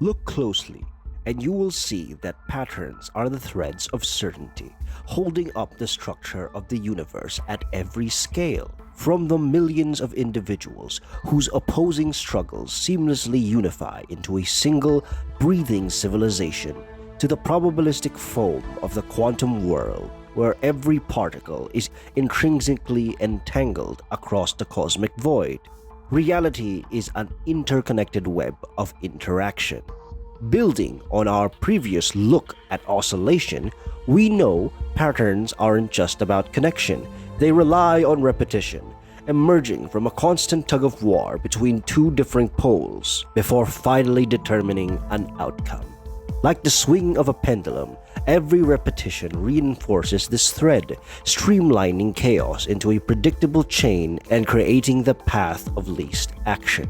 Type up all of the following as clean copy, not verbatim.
Look closely, and you will see that patterns are the threads of certainty, holding up the structure of the universe at every scale. From the millions of individuals whose opposing struggles seamlessly unify into a single, breathing civilization, to the probabilistic foam of the quantum world, where every particle is intrinsically entangled across the cosmic void. Reality is an interconnected web of interaction. Building on our previous look at oscillation, we know patterns aren't just about connection. They rely on repetition, emerging from a constant tug-of-war between two different poles before finally determining an outcome. Like the swing of a pendulum, every repetition reinforces this thread, streamlining chaos into a predictable chain and creating the path of least action.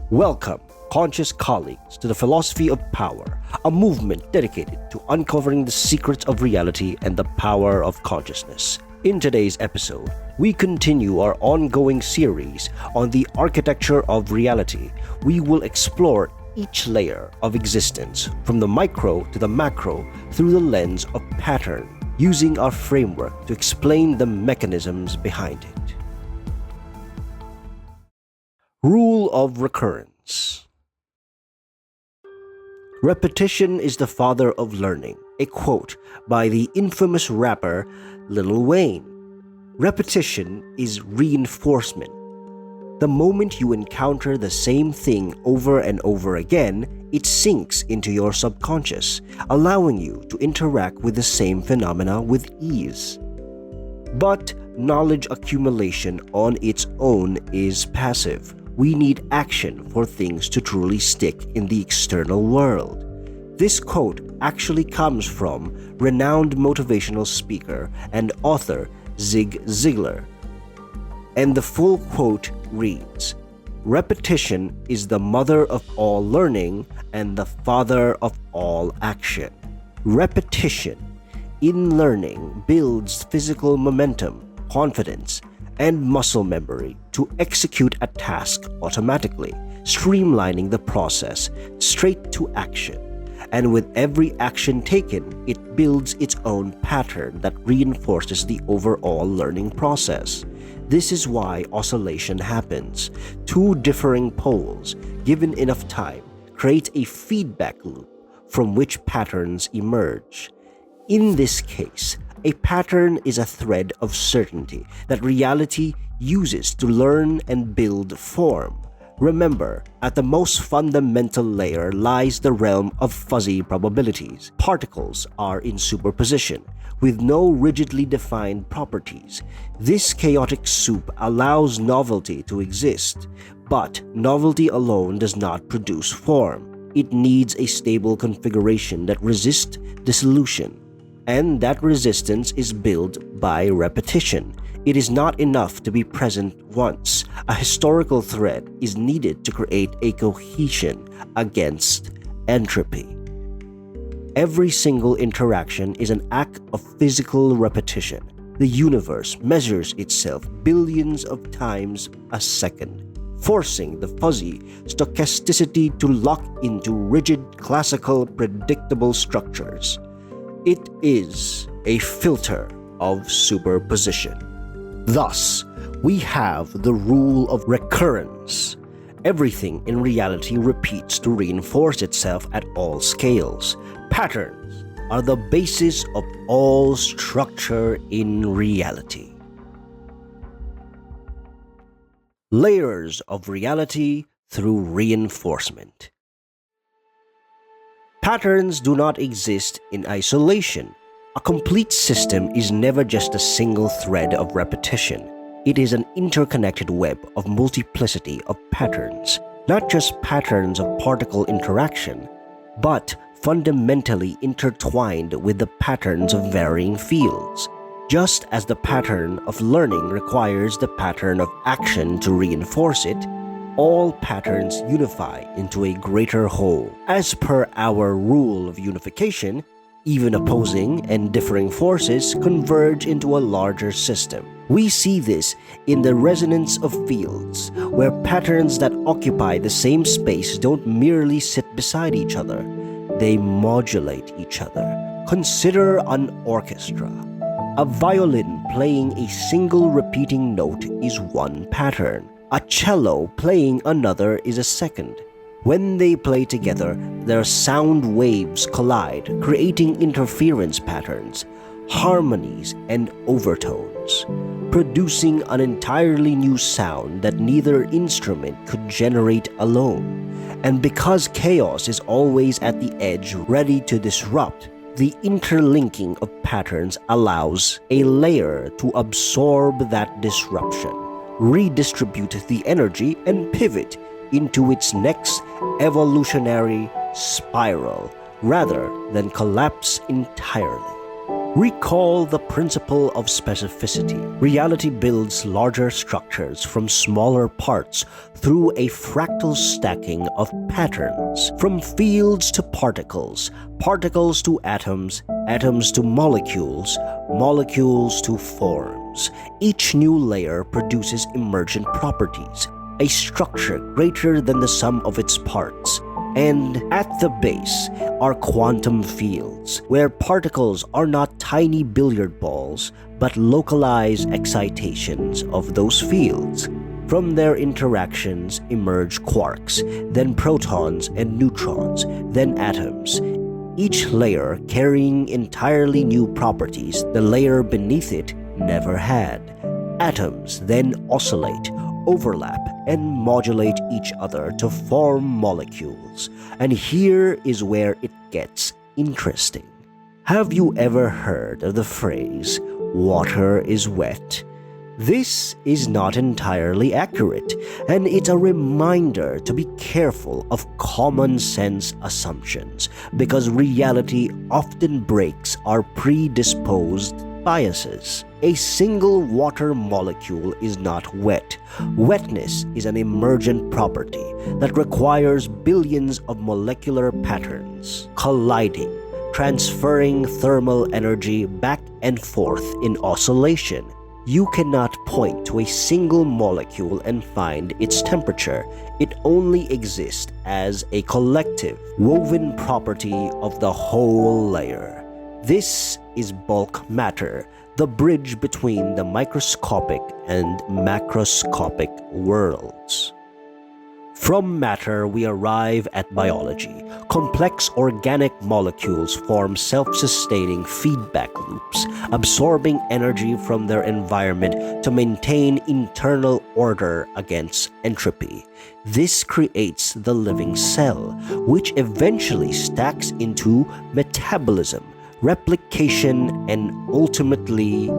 Welcome, conscious colleagues, to the Philosophy of Power, a movement dedicated to uncovering the secrets of reality and the power of consciousness. In today's episode, we continue our ongoing series on the architecture of reality. We will explore each layer of existence, from the micro to the macro, through the lens of pattern, using our framework to explain the mechanisms behind it. Rule of Recurrence. Repetition is the father of learning, a quote by the infamous rapper Lil Wayne. Repetition is reinforcement. The moment you encounter the same thing over and over again, it sinks into your subconscious, allowing you to interact with the same phenomena with ease. But knowledge accumulation on its own is passive. We need action for things to truly stick in the external world. This quote actually comes from renowned motivational speaker and author Zig Ziglar. And the full quote reads, "Repetition is the mother of all learning and the father of all action." Repetition in learning builds physical momentum, confidence, and muscle memory to execute a task automatically, streamlining the process straight to action. And with every action taken, it builds its own pattern that reinforces the overall learning process. This is why oscillation happens. Two differing poles, given enough time, create a feedback loop from which patterns emerge. In this case, a pattern is a thread of certainty that reality uses to learn and build form. Remember, at the most fundamental layer lies the realm of fuzzy probabilities. Particles are in superposition, with no rigidly defined properties. This chaotic soup allows novelty to exist, but novelty alone does not produce form. It needs a stable configuration that resists dissolution. And that resistance is built by repetition. It is not enough to be present once. A historical thread is needed to create a cohesion against entropy. Every single interaction is an act of physical repetition. The universe measures itself billions of times a second, forcing the fuzzy stochasticity to lock into rigid, classical, predictable structures. It is a filter of superposition. Thus, we have the rule of recurrence. Everything in reality repeats to reinforce itself at all scales. Patterns are the basis of all structure in reality. Layers of reality through reinforcement. Patterns do not exist in isolation. A complete system is never just a single thread of repetition. It is an interconnected web of multiplicity of patterns, not just patterns of particle interaction, but fundamentally intertwined with the patterns of varying fields. Just as the pattern of learning requires the pattern of action to reinforce it, all patterns unify into a greater whole. As per our rule of unification, even opposing and differing forces converge into a larger system. We see this in the resonance of fields, where patterns that occupy the same space don't merely sit beside each other, they modulate each other. Consider an orchestra. A violin playing a single repeating note is one pattern. A cello playing another is a second. When they play together, their sound waves collide, creating interference patterns, harmonies, and overtones, producing an entirely new sound that neither instrument could generate alone. And because chaos is always at the edge ready to disrupt, the interlinking of patterns allows a layer to absorb that disruption, redistribute the energy, and pivot into its next evolutionary spiral rather than collapse entirely. Recall the principle of specificity. Reality builds larger structures from smaller parts through a fractal stacking of patterns, from fields to particles, particles to atoms, atoms to molecules, molecules to forms. Each new layer produces emergent properties, a structure greater than the sum of its parts. And at the base are quantum fields, where particles are not tiny billiard balls, but localized excitations of those fields. From their interactions emerge quarks, then protons and neutrons, then atoms, each layer carrying entirely new properties the layer beneath it never had. Atoms then oscillate, overlap, and modulate each other to form molecules. And here is where it gets interesting. Have you ever heard of the phrase, "water is wet"? This is not entirely accurate, and it's a reminder to be careful of common sense assumptions, because reality often breaks our predisposed biases. A single water molecule is not wet. Wetness is an emergent property that requires billions of molecular patterns colliding, transferring thermal energy back and forth in oscillation. You cannot point to a single molecule and find its temperature. It only exists as a collective, woven property of the whole layer. This is bulk matter, the bridge between the microscopic and macroscopic worlds. From matter, we arrive at biology. Complex organic molecules form self-sustaining feedback loops, absorbing energy from their environment to maintain internal order against entropy. This creates the living cell, which eventually stacks into metabolism, replication, and ultimately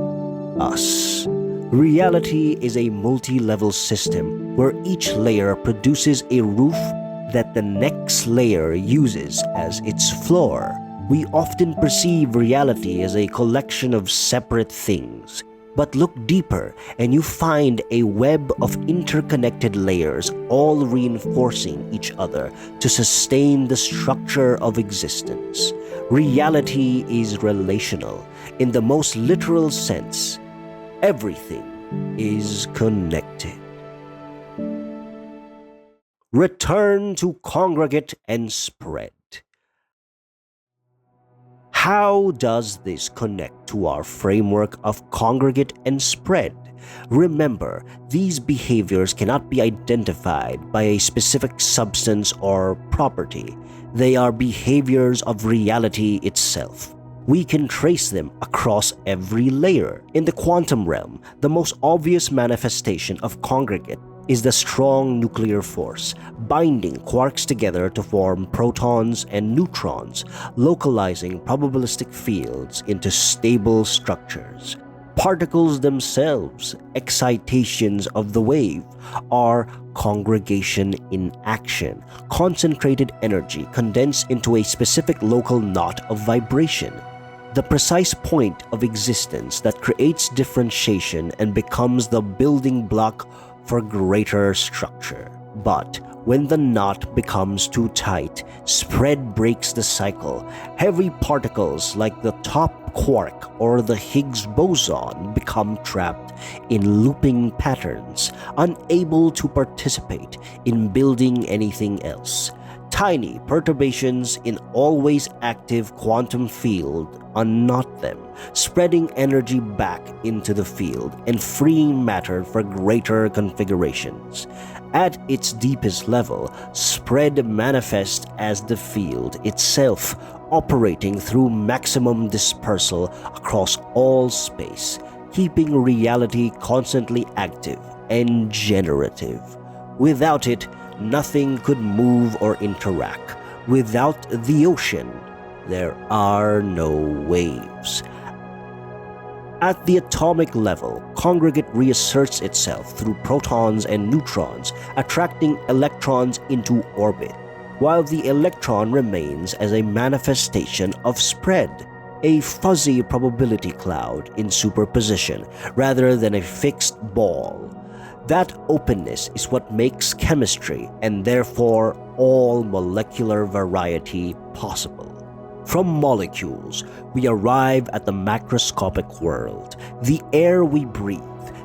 us. Reality is a multi-level system where each layer produces a roof that the next layer uses as its floor. We often perceive reality as a collection of separate things, but look deeper and you find a web of interconnected layers, all reinforcing each other to sustain the structure of existence. Reality is relational. In the most literal sense, everything is connected. Return to Congregate and Spread. How does this connect to our framework of congregate and spread? Remember, these behaviors cannot be identified by a specific substance or property. They are behaviors of reality itself. We can trace them across every layer. In the quantum realm, the most obvious manifestation of congregate is the strong nuclear force, binding quarks together to form protons and neutrons, localizing probabilistic fields into stable structures. Particles themselves, excitations of the wave, are congregation in action, concentrated energy condensed into a specific local knot of vibration. The precise point of existence that creates differentiation and becomes the building block for greater structure. But When the knot becomes too tight, spread breaks the cycle. Heavy particles like the top quark or the Higgs boson become trapped in looping patterns, unable to participate in building anything else. Tiny perturbations in always active quantum field unknot them, spreading energy back into the field and freeing matter for greater configurations. At its deepest level, spread manifests as the field itself, operating through maximum dispersal across all space, keeping reality constantly active and generative. Without it, nothing could move or interact. Without the ocean, there are no waves. At the atomic level, Congregate reasserts itself through protons and neutrons, attracting electrons into orbit, while the electron remains as a manifestation of spread, a fuzzy probability cloud in superposition rather than a fixed ball. That openness is what makes chemistry, and therefore all molecular variety, possible. From molecules, we arrive at the macroscopic world, the air we breathe,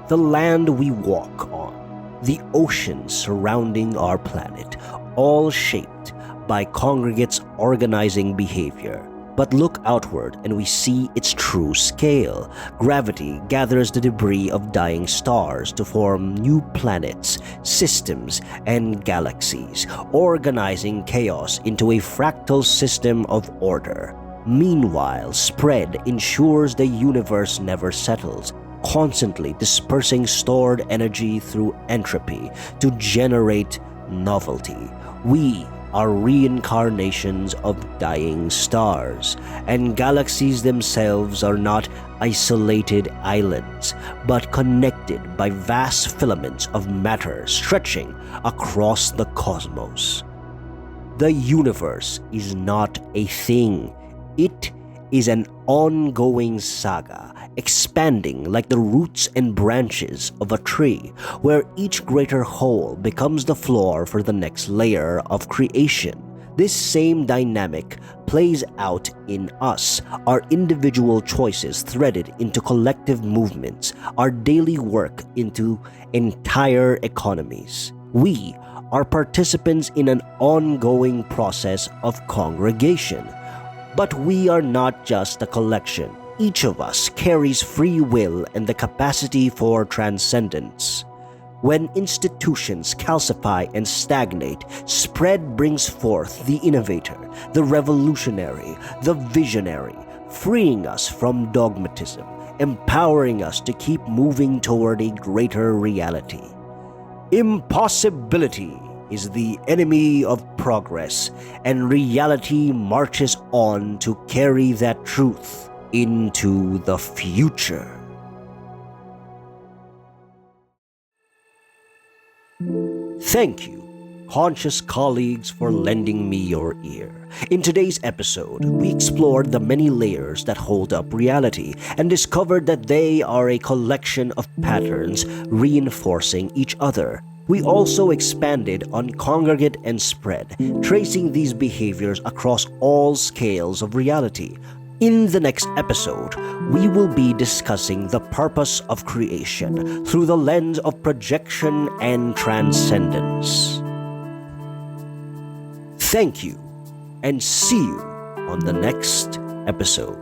the land we walk on, the oceans surrounding our planet, all shaped by Congregate's organizing behavior. But look outward and we see its true scale. Gravity gathers the debris of dying stars to form new planets, systems, and galaxies, organizing chaos into a fractal system of order. Meanwhile, spread ensures the universe never settles, constantly dispersing stored energy through entropy to generate novelty. We are reincarnations of dying stars, and galaxies themselves are not isolated islands, but connected by vast filaments of matter stretching across the cosmos. The universe is not a thing. It is an ongoing saga, expanding like the roots and branches of a tree, where each greater whole becomes the floor for the next layer of creation. This same dynamic plays out in us, our individual choices threaded into collective movements, our daily work into entire economies. We are participants in an ongoing process of congregation. But we are not just a collection. Each of us carries free will and the capacity for transcendence. When institutions calcify and stagnate, spread brings forth the innovator, the revolutionary, the visionary, freeing us from dogmatism, empowering us to keep moving toward a greater reality. Impossibility is the enemy of progress, and reality marches on to carry that truth into the future. Thank you, conscious colleagues, for lending me your ear. In today's episode, we explored the many layers that hold up reality and discovered that they are a collection of patterns reinforcing each other. We also expanded on Congregate and Spread, tracing these behaviors across all scales of reality. In the next episode, we will be discussing the purpose of creation through the lens of projection and transcendence. Thank you, and see you on the next episode.